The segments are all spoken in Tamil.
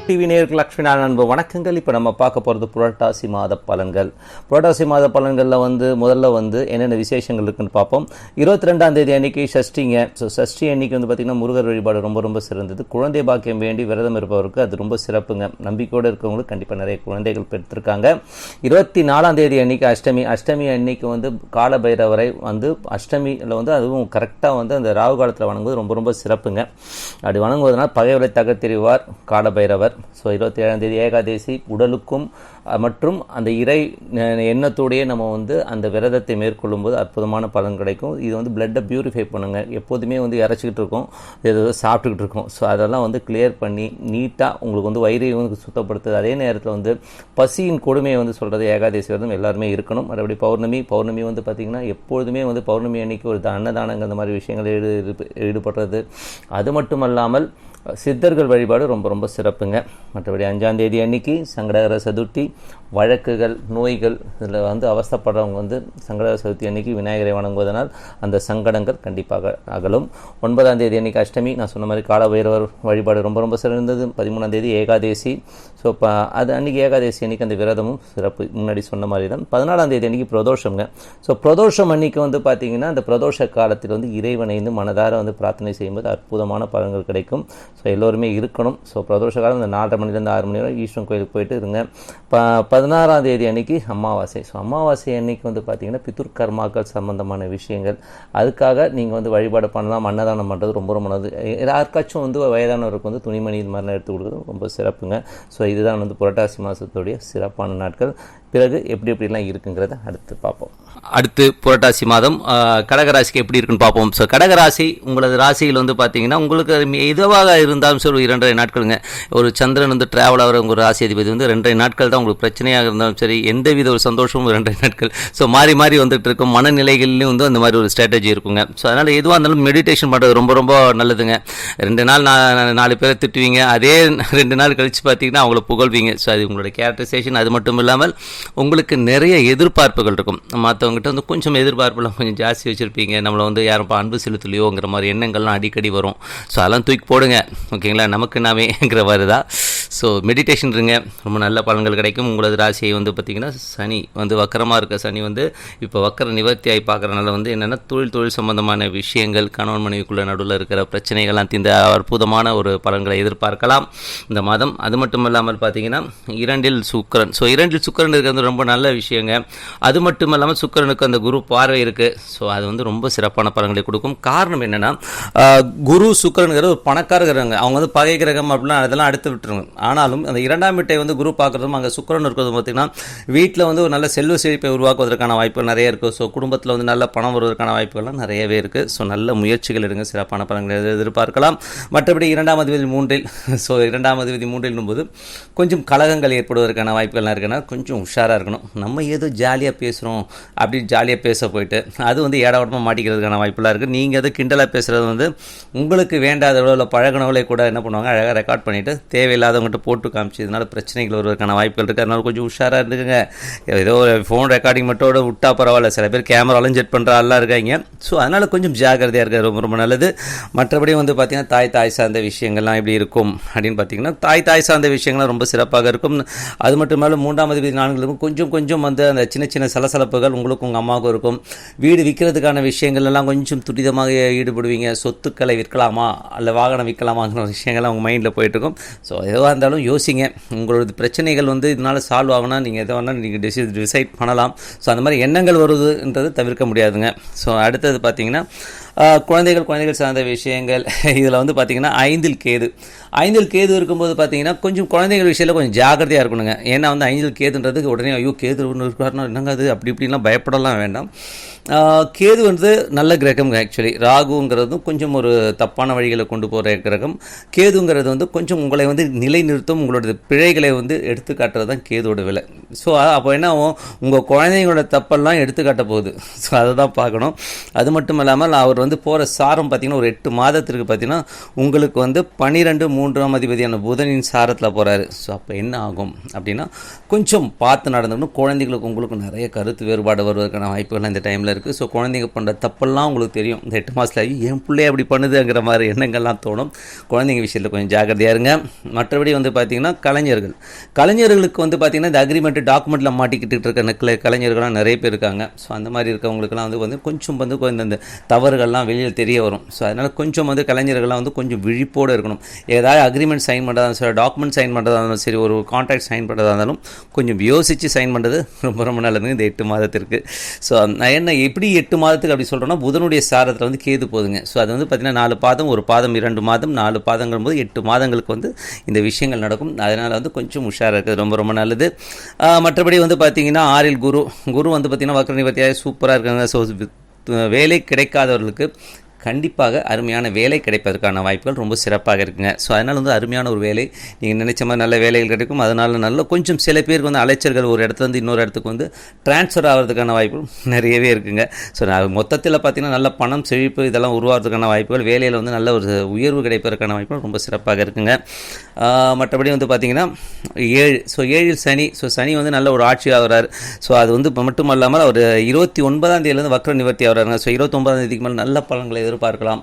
டிவி நேயர்களுக்கு லக்ஷ்மி நாராயணன் அன்பு வணக்கங்கள். இப்போ நம்ம பார்க்க போகிறது புரட்டாசி மாத பலன்கள். புரட்டாசி மாத பலன்களில் முதல்ல என்னென்ன விசேஷங்கள் இருக்குன்னு பார்ப்போம். 22ஆம் தேதி அன்னைக்கு சஷ்டிங்க. ஸோ சஷ்டி அன்னைக்கு பார்த்திங்கன்னா முருகர் வழிபாடு ரொம்ப ரொம்ப சிறந்தது. குழந்தை பாக்கியம் வேண்டி விரதம் இருப்பவருக்கு அது ரொம்ப சிறப்புங்க. நம்பிக்கையோடு இருக்கவங்களுக்கு கண்டிப்பாக நிறைய குழந்தைகள் பெற்றிருக்காங்க. 24ஆம் தேதி அன்னைக்கு அஷ்டமி அன்னைக்கு கால பைரவரை அஷ்டமியில் அதுவும் கரெக்டாக அந்த ராகு காலத்தில் வணங்குவது ரொம்ப ரொம்ப சிறப்புங்க. அப்படி வணங்குவதனால் பகைவரை தகர்த்தெறிவார் கால பைரவர். ஸோ 27ஆம் தேதி ஏகாதேசி. உடலுக்கும் மற்றும் அந்த இறை எண்ணத்தோடையே நம்ம அந்த விரதத்தை மேற்கொள்ளும் போது அற்புதமான பலன் கிடைக்கும். இது பிளட்டை பியூரிஃபை பண்ணுங்க. எப்போதுமே இறச்சிக்கிட்டு இருக்கோம், ஏதாவது சாப்பிட்டுக்கிட்டு இருக்கோம். ஸோ அதெல்லாம் கிளியர் பண்ணி நீட்டாக உங்களுக்கு வயிறை சுத்தப்படுத்துது. அதே நேரத்தில் பசியின் கொடுமையை சொல்கிறது ஏகாதேசி விரதம் எல்லாருமே இருக்கணும். மறுபடி பௌர்ணமி பார்த்திங்கன்னா எப்பொழுதுமே பௌர்ணமி அன்னைக்கு ஒரு அன்னதானங்க அந்த மாதிரி விஷயங்கள் ஈடுபடுறது. அது மட்டும் அல்லாமல் சித்தர்கள் வழிபாடு ரொம்ப ரொம்ப சிறப்புங்க. மற்றபடி 5ஆம் தேதி அன்னைக்கு சங்கடகர சதுர்த்தி. வழக்குகள், நோய்கள் இதில் அவஸ்தப்படுறவங்க சங்கடகர சதுர்த்தி அன்னைக்கு விநாயகரை வணங்குவதனால் அந்த சங்கடங்கள் கண்டிப்பாக அகலும். 9ஆம் தேதி அன்னைக்கு அஷ்டமி. நான் சொன்ன மாதிரி கால பைரவர் வழிபாடு ரொம்ப ரொம்ப சிறந்தது. 13ஆம் தேதி ஏகாதேசி. ஸோ அது அன்றைக்கி ஏகாதேசி அன்றைக்கி அந்த விரதமும் சிறப்பு, முன்னாடி சொன்ன மாதிரி தான். 14ஆம் தேதி அன்றைக்கி பிரதோஷங்க. ஸோ பிரதோஷம் அன்றைக்கி பார்த்திங்கன்னா அந்த பிரதோஷ காலத்தில் இறைவனை மனதார பிரார்த்தனை செய்யும்போது அற்புதமான பலன்கள் கிடைக்கும். ஸோ எல்லோருமே இருக்கணும். ஸோ பிரதோஷ காலம் இந்த 4:30 மணிலேருந்து 6 மணி வரை ஈஸ்வரன் கோயிலுக்கு போயிட்டு இருங்க. 16ஆம் தேதி அன்னைக்கு அமாவாசை. ஸோ அமாவாசை அன்னைக்கு பார்த்திங்கன்னா பிதுர் கர்மாக்கள் சம்பந்தமான விஷயங்கள், அதுக்காக நீங்கள் வழிபாடு பண்ணலாம். அன்னதானம் பண்ணுறது ரொம்ப ரொம்ப நல்லது. யாருக்காச்சும் வயதானவருக்கு துணிமணி இது மாதிரிலாம் எடுத்து கொடுக்குறது ரொம்ப சிறப்புங்க. ஸோ இதுதான் புரட்டாசி மாதத்துடைய சிறப்பான நாட்கள். பிறகு எப்படிலாம் இருக்குங்கிறத அடுத்து பார்ப்போம். அடுத்து புரட்டாசி மாதம் கடகராசிக்கு எப்படி இருக்குன்னு பார்ப்போம். ஸோ கடகராசி உங்களது ராசியில் பார்த்தீங்கன்னா உங்களுக்கு எதுவாக இருந்தாலும் சரி 2.5 நாட்களுங்க. ஒரு சந்திரன் ட்ராவல் ஆகிற உங்கள் ராசி அதிபதி 2.5 நாட்கள் தான் உங்களுக்கு பிரச்சனையாக இருந்தாலும் சரி, எந்தவித ஒரு சந்தோஷமும் 2.5 நாட்கள். ஸோ மாறி மாறி வந்துட்டு இருக்கும். மனநிலைகள்லையும் அந்த மாதிரி ஒரு ஸ்ட்ராட்டஜி இருக்குங்க. ஸோ அதனால் எதுவாக இருந்தாலும் மெடிடேஷன் பண்ணுறது ரொம்ப ரொம்ப நல்லதுங்க. 2 நாள் 4 பேரை திட்டுவீங்க, அதே 2 நாள் கழித்து பார்த்தீங்கன்னா அவங்கள புகழ்வீங்க. ஸோ அது உங்களோட கேரக்டரைசேஷன். அது மட்டும் இல்லாமல் உங்களுக்கு நிறைய எதிர்பார்ப்புகள் இருக்கும். மற்றவங்ககிட்ட கொஞ்சம் எதிர்பார்ப்புலாம் கொஞ்சம் ஜாஸ்தி வச்சுருப்பீங்க. நம்மளை யாரும் அன்பு செலுத்தலையோங்கிற மாதிரி எண்ணங்கள்லாம் அடிக்கடி வரும். ஸோ அதெல்லாம் தூக்கி போடுங்க, ஓகேங்களா? நமக்கு நாமேங்கிற மாதிரி தான். ஸோ மெடிடேஷன் இருங்க, ரொம்ப நல்ல பலன்கள் கிடைக்கும். உங்களது ராசியை பார்த்திங்கன்னா சனி வக்கரமாக இருக்க சனி இப்போ வக்கர நிவர்த்தியாகி பார்க்குறனால என்னென்னா தொழில் சம்பந்தமான விஷயங்கள், கணவன் மனைவிக்குள்ள நடுவில் இருக்கிற பிரச்சனைகள்லாம் இந்த அற்புதமான ஒரு பலன்களை எதிர்பார்க்கலாம் இந்த மாதம். அது மட்டும் இல்லாமல் பார்த்திங்கன்னா 2இல் சுக்கிரன். ஸோ 2இல் சுக்கிரன் இருக்கிறது ரொம்ப நல்ல விஷயங்க. அது மட்டும் இல்லாமல் சுக்கிரனுக்கு அந்த குரு பார்வை இருக்குது. ஸோ அது ரொம்ப சிறப்பான பலன்களை கொடுக்கும். காரணம் என்னென்னா குரு சுக்கிரனுங்கிறது ஒரு பணக்கார கிரகங்க. அவங்க பகை கிரகம் அப்படிலாம் அதெல்லாம் அடுத்து விட்டுருங்க. ஆனாலும் அந்த 2ஆம் வீட்டை குரு பார்க்குறதும் அங்கே சுக்கிரன் இருக்கிறது பார்த்திங்கன்னா வீட்டில் ஒரு நல்ல செல்வ செழிப்பை உருவாக்குவதற்கான வாய்ப்புகள் நிறைய இருக்குது. ஸோ குடும்பத்தில் நல்ல பணம் வருவதற்கான வாய்ப்புகள்லாம் நிறையவே இருக்குது. ஸோ நல்ல முயற்சிகள் எடுங்க, சிறப்பான பலன்களை எதிர்பார்க்கலாம். மற்றபடி 2ஆம் அதிபதி 3இல். ஸோ 2ஆம் அதிபதி 3இல் போது கொஞ்சம் கலகங்கள் ஏற்படுவதற்கான வாய்ப்புகள்லாம் இருக்குன்னா கொஞ்சம் உஷாராக இருக்கணும். நம்ம ஏதோ ஜாலியாக பேசுகிறோம் அப்படின்னு ஜாலியாக பேச போயிட்டு அது ஏடாவட்டமாக மாட்டிக்கிறதுக்கான வாய்ப்புலாம் இருக்குது. நீங்கள் எது கிண்டலாக பேசுகிறது உங்களுக்கு வேண்டாதவளோ இல்லை பழகினவளே கூட என்ன பண்ணுவாங்க, அழகாக ரெக்கார்ட் பண்ணிவிட்டு தேவையில்லாதவங்ககிட்ட போட்டு காமிச்சு இதனால் பிரச்சனைகள் வருவதற்கான வாய்ப்புகள் இருக்குது. அதனால் கொஞ்சம் உஷாராக இருக்குங்க. ஏதோ ஒரு ஃபோன் ரெக்கார்டிங் மட்டும் விட்டா பரவாயில்ல, சில பேர் கேமராலும் செட் பண்ணுற ஆள்லாம் இருக்காங்க. ஸோ அதனால் கொஞ்சம் ஜாக்கிரதையாக இருக்க ரொம்ப ரொம்ப நல்லது. மற்றபடி பார்த்திங்கன்னா தாய் சார்ந்த விஷயங்கள்லாம் எப்படி இருக்கும் அப்படின்னு பார்த்தீங்கன்னா தாய் சார்ந்த விஷயங்கள்லாம் ரொம்ப சிறப்பாக இருக்கும். அது மட்டும் இல்லாமல் 3ஆம் அதிபதி 4 கொஞ்சம் அந்த சின்ன சலசலப்புகள் உங்களுக்கும் உங்கள் அம்மாவுக்கும் இருக்கும். வீடு விற்கிறதுக்கான விஷயங்கள் எல்லாம் கொஞ்சம் துரிதமாக ஈடுபடுவீங்க. சொத்துக்களை விற்கலாமா அல்ல வாகனம் விற்கலாமாங்கிற விஷயங்கள்லாம் உங்கள் மைண்டில் போயிட்டுருக்கும். ஸோ எதுவாக இருந்தாலும் யோசிங்க. உங்களோட பிரச்சனைகள் இதனால் சால்வ் ஆகணும். நீங்கள் எதை வேணாலும் நீங்கள் டிசைட் பண்ணலாம். ஸோ அந்த மாதிரி எண்ணங்கள் வருதுன்றது தவிர்க்க முடியாதுங்க. ஸோ அடுத்தது பார்த்திங்கன்னா குழந்தைகள் சார்ந்த விஷயங்கள். இதில் பார்த்திங்கன்னா 5இல் கேது இருக்கும்போது பார்த்திங்கன்னா கொஞ்சம் குழந்தைகள் விஷயத்தில் கொஞ்சம் ஜாக்கிரதையாக இருக்கணுங்க. ஏன்னா 5இல் கேதுன்றதுக்கு உடனே ஐயோ கேது இருக்காருன்னா என்னங்க அது அப்படி இப்படிலாம் பயப்படலாம் வேண்டாம். கேது நல்ல கிரகம். ஆக்சுவலி ராகுங்கிறதும் கொஞ்சம் ஒரு தப்பான வழிகளை கொண்டு போகிற கிரகம். கேதுங்கிறது கொஞ்சம் உங்களை நிலை நிறுத்தும், உங்களோட பிழைகளை எடுத்து காட்டுறது தான் கேதோட விலை. ஸோ அப்போ என்ன ஆகும், உங்கள் குழந்தைங்களோட தப்பெல்லாம் எடுத்துக்காட்ட போகுது. ஸோ அதை தான் பார்க்கணும். அது மட்டும் இல்லாமல் அவர் போகிற சாரம் பார்த்திங்கன்னா ஒரு 8 மாதத்திற்கு பார்த்திங்கன்னா உங்களுக்கு 12 3ஆம் அதிபதியான புதனின் சாரத்தில் போகிறாரு. ஸோ அப்போ என்ன ஆகும் அப்படின்னா கொஞ்சம் பார்த்து நடந்துக்கணும். குழந்தைங்களுக்கு உங்களுக்கு நிறைய கருத்து வேறுபாடு வருவதற்கான வாய்ப்புகள் இந்த டைமில் இருக்குது. ஸோ குழந்தைங்க பண்ணுற தப்பெல்லாம் உங்களுக்கு தெரியும். இந்த 8 மாதத்தில் என் பிள்ளைய அப்படி பண்ணுதுங்கிற மாதிரி எண்ணங்கள்லாம் தோணும். குழந்தைங்க விஷயத்தில் கொஞ்சம் ஜாக்கிரதையாக இருங்க. மற்றபடி வந்து பார்த்திங்கன்னா கலைஞர்களுக்கு வந்து பார்த்திங்கன்னா இந்த அக்ரிமெண்ட் டாக்குமெண்ட்டில் மாட்டிக்கிட்டு இருக்க கலைஞர்கள்லாம் நிறைய பேர் இருக்காங்க. ஸோ அந்த மாதிரி இருக்கவங்களுக்குலாம் வந்து கொஞ்சம் வந்து இந்த தவறுகள்லாம் வெளியில் தெரிய வரும். ஸோ அதனால் கொஞ்சம் வந்து கலைஞர்கள்லாம் வந்து கொஞ்சம் விழிப்போடு இருக்கணும். ஏதாவது அக்ரிமெண்ட் சைன் பண்ணுறதா சரி, டாக்குமெண்ட் சைன் பண்ணுறதா இருந்தாலும் சரி, ஒரு கான்ட்ராக்ட் சைன் பண்ணுறதா இருந்தாலும் கொஞ்சம் யோசித்து சைன் பண்ணுறது ரொம்ப ரொம்ப நல்லதுங்க இந்த 8 மாதத்திற்கு. ஸோ என்ன எப்படி 8 மாதத்துக்கு அப்படி சொல்கிறோன்னா, புதனுடைய சாரத்தில் வந்து கேது போதுங்க. ஸோ அது வந்து பார்த்திங்கன்னா 4 பாதம், ஒரு பாதம் 2 மாதம், 4 பாதங்கள் போது 8 மாதங்களுக்கு வந்து இந்த விஷயங்கள் நடக்கும். அதனால் வந்து கொஞ்சம் உஷாராக இருக்குது, ரொம்ப ரொம்ப நல்லது. மற்றபடி வந்து பார்த்திங்கன்னா 6ல் குரு வந்து பார்த்திங்கன்னா வக்ர நிவர்த்தியாக சூப்பராக இருக்காங்க. ஸோ வேலை கிடைக்காதவர்களுக்கு கண்டிப்பாக அருமையான வேலை கிடைப்பதற்கான வாய்ப்புகள் ரொம்ப சிறப்பாக இருக்குங்க. ஸோ அதனால் வந்து அருமையான ஒரு வேலை, நீங்கள் நினைச்ச மாதிரி நல்ல வேலைகள் கிடைக்கும். அதனால் நல்ல கொஞ்சம் சில பேருக்கு வந்து அலைச்சல்கள், ஒரு இடத்துலேருந்து இன்னொரு இடத்துக்கு வந்து ட்ரான்ஸ்ஃபர் ஆகிறதுக்கான வாய்ப்புகள் நிறையவே இருக்குங்க. ஸோ நான் மொத்தத்தில் பார்த்திங்கன்னா நல்ல பணம் செழிப்பு இதெல்லாம் உருவாகிறதுக்கான வாய்ப்புகள், வேலையில் வந்து நல்ல ஒரு உயர்வு கிடைப்பதற்கான வாய்ப்புகள் ரொம்ப சிறப்பாக இருக்குங்க. மற்றபடி வந்து பார்த்திங்கன்னா 7, ஸோ 7ல் சனி. ஸோ சனி வந்து நல்ல ஒரு ஆட்சி ஆகிறார். ஸோ அது வந்து மட்டும் இல்லாமல் அவர் 29ஆம் தேதியிலேருந்து வக்ர நிவர்த்தி ஆகிறாருங்க. ஸோ 29ஆம் தேதிக்கு மேலே நல்ல பலன்களை எதிர்பார்க்கலாம்.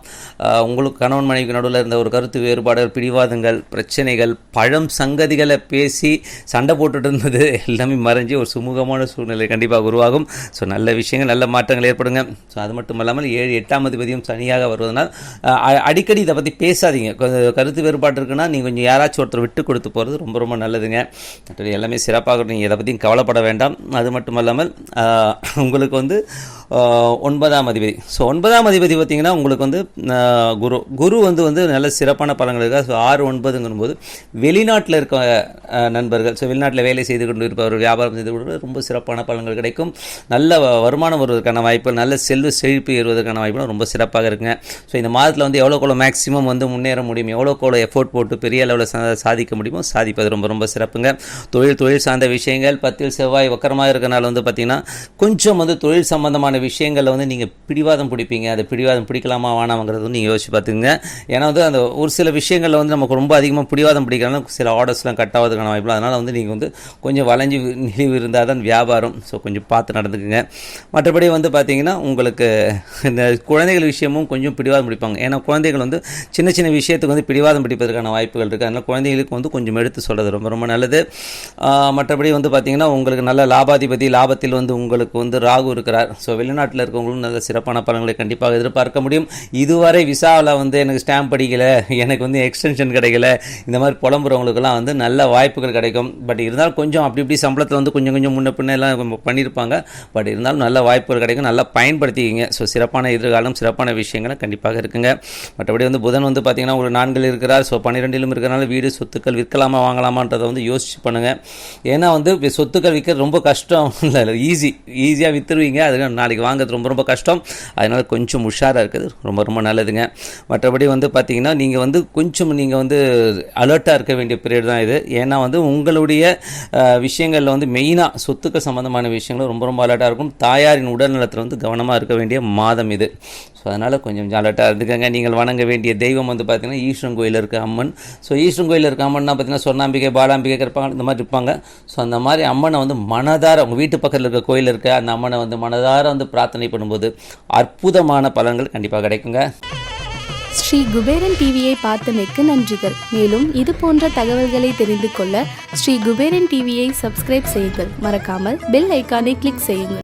உங்களுக்கு கணவன் மனைவிக்கு நடுவில் இருந்த ஒரு கருத்து வேறுபாடு, பிடிவாதங்கள், பிரச்சனைகள், பழம் சங்கதிகளை பேசி சண்டை போட்டுட்டு இருந்தது எல்லாமே மறைஞ்சி ஒரு சுமூகமான சூழ்நிலை கண்டிப்பாக உருவாகும். ஸோ நல்ல விஷயங்கள், நல்ல மாற்றங்கள் ஏற்படுங்க. ஸோ அது மட்டும் இல்லாமல் 7, 8ஆம் அதிபதியும் சனியாக வருவதனால் அடிக்கடி இதை பற்றி பேசாதீங்க. கருத்து வேறுபாடு இருக்குன்னா நீங்கள் கொஞ்சம் யாராச்சும் ஒருத்தர் விட்டு கொடுத்து போகிறது ரொம்ப ரொம்ப நல்லதுங்க. மற்ற எல்லாமே சிறப்பாக, நீங்கள் எதை பற்றியும் கவலைப்பட வேண்டாம். அது மட்டும் இல்லாமல் உங்களுக்கு வந்து 9ஆம் அதிபதி. ஸோ 9ஆம் அதிபதி பார்த்திங்கன்னா உங்களுக்கு வந்து குரு வந்து நல்ல சிறப்பான பலன்கள் இருக்குது. ஸோ 6, 9ங்கும்போது வெளிநாட்டில் இருக்க நண்பர்கள், ஸோ வெளிநாட்டில் வேலை செய்து கொண்டு இருப்பவர், வியாபாரம் செய்து கொண்டு ரொம்ப சிறப்பான பலன்கள் கிடைக்கும். நல்ல வருமானம் வருவதற்கான வாய்ப்புகள், நல்ல செல்வ செழிப்பு ஏறுவதற்கான வாய்ப்புகள் ரொம்ப சிறப்பாக இருக்குங்க. ஸோ இந்த மாதத்தில் வந்து எவ்வளோக்கு மேக்ஸிமம் வந்து முன்னேற முடியும், எவ்வளோக்கு எஃபோர்ட் போட்டு பெரிய அளவில் சாதிக்க முடியுமோ சாதிப்பது ரொம்ப ரொம்ப சிறப்புங்க. தொழில் சார்ந்த விஷயங்கள், 10ல் செவ்வாய் வக்கரமாக இருக்கனால வந்து பார்த்திங்கன்னா கொஞ்சம் வந்து தொழில் சம்பந்தமான விஷயங்களில் வந்து நீங்கள் பிடிவாதம் பிடிப்பீங்க. அது பிடிவாதம் பிடிக்கலாமா வேணாம்ங்கிறது வந்து நீங்கள் யோசிச்சு பார்த்துங்க. ஏன்னா வந்து அந்த ஒரு சில விஷயங்களில் வந்து நமக்கு ரொம்ப அதிகமாக பிடிவாதம் பிடிக்கிறனால சில ஆர்டர்ஸ்லாம் கட் ஆகிறதுக்கான வாய்ப்பு. அதனால் வந்து நீங்கள் வந்து கொஞ்சம் வளைஞ்சி நெளிவு இருந்தால் தான் வியாபாரம். ஸோ கொஞ்சம் பார்த்து நடந்துக்குங்க. மற்றபடி வந்து பார்த்திங்கன்னா உங்களுக்கு இந்த குழந்தைகள் விஷயமும் கொஞ்சம் பிடிவாதம் பிடிப்பாங்க. ஏன்னா குழந்தைகள் வந்து சின்ன சின்ன விஷயத்துக்கு வந்து பிடிவாதம் பிடிப்பதற்கான வாய்ப்புகள் இருக்குது. அதனால் குழந்தைகளுக்கு வந்து கொஞ்சம் எடுத்து சொல்கிறது ரொம்ப ரொம்ப நல்லது. மற்றபடி வந்து பார்த்திங்கன்னா உங்களுக்கு நல்ல லாபாதிபதி, லாபத்தில் வந்து உங்களுக்கு வந்து ராகு இருக்கிறார். ஸோ வெளிநாட்டில் இருக்கவங்களும் நல்ல சிறப்பான பலன்களை கண்டிப்பாக எதிர்பார்க்க முடியும். இதுவரை விசாவில் வந்து எனக்கு ஸ்டாம்ப் படிக்கலை, எனக்கு வந்து எக்ஸ்டென்ஷன் கிடைக்கல, இந்த மாதிரி புலம்புறவங்களுக்கெல்லாம் வந்து நல்ல வாய்ப்புகள் கிடைக்கும். பட் இருந்தாலும் கொஞ்சம் அப்படி இப்படி சம்பளத்தில் வந்து கொஞ்சம் கொஞ்சம் முன்ன பின்ன எல்லாம் பண்ணியிருப்பாங்க. பட் இருந்தாலும் நல்ல வாய்ப்புகள் கிடைக்கும், நல்லா பயன்படுத்திக்கிங்க. ஸோ சிறப்பான எதிர்காலம், சிறப்பான விஷயங்களும் கண்டிப்பாக இருக்குங்க. மற்றபடி வந்து புதன் வந்து பார்த்திங்கன்னா ஒரு 4ல் இருக்கிறார். ஸோ 12லும் இருக்கிறனால வீடு சொத்துக்கள் விற்கலாமா வாங்கலாமான்றதை வந்து யோசிச்சு பண்ணுங்கள். ஏன்னா வந்து சொத்துக்கள் விற்கிறது ரொம்ப கஷ்டம் இல்லை, ஈஸியாக விற்றுருவீங்க. அதுக்கு நாளைக்கு வாங்கிறது ரொம்ப ரொம்ப கஷ்டம். அதனால் கொஞ்சம் உஷாராக இருக்குது, ரொம்ப ரொம்ப நல்லதுங்க. மற்றபடி வந்து பார்த்திங்கன்னா நீங்கள் வந்து கொஞ்சம் நீங்கள் வந்து அலர்ட்டாக இருக்க வேண்டிய பீரியட் தான் இது. ஏன்னா வந்து உங்களுடைய விஷயங்களில் வந்து மெயினாக சொத்துக்கள் சம்மந்தமான விஷயங்களும் ரொம்ப ரொம்ப அலர்ட்டாக இருக்கும். தாயாரின் உடல்நலத்தில் வந்து கவனமாக இருக்க வேண்டிய மாதம் இது. ஸோ அதனால் கொஞ்சம் அலர்ட்டாக இருந்துக்கங்க. நீங்கள் வணங்க வேண்டிய தெய்வம் வந்து பார்த்திங்கன்னா ஈஸ்வரன் கோயிலில் இருக்க அம்மன். ஸோ ஈஸ்வரன் கோயிலில் இருக்க அம்மன்னா பார்த்திங்கன்னா சொர்ணாம்பிகை, பாலாம்பிகை இருப்பாங்க, இந்த மாதிரி இருப்பாங்க. ஸோ அந்த மாதிரி அம்மனை வந்து மனதார உங்கள் வீட்டு பக்கத்தில் இருக்க கோயில் இருக்க அந்த அம்மனை வந்து மனதார வந்து பிரார்த்தனை பண்ணும்போது அற்புதமான பலன்கள் கண்டிப்பாக கிடைக்குங்க. ஸ்ரீ குபேரன் டிவியை பார்த்தமைக்கு நன்றிகள். மேலும் இது போன்ற தகவல்களை தெரிந்து கொள்ள ஸ்ரீ குபேரன் டிவியை சப்ஸ்கிரைப் செய்யுங்கள். மறக்காமல் பெல் ஐக்கானை கிளிக் செய்யுங்கள்.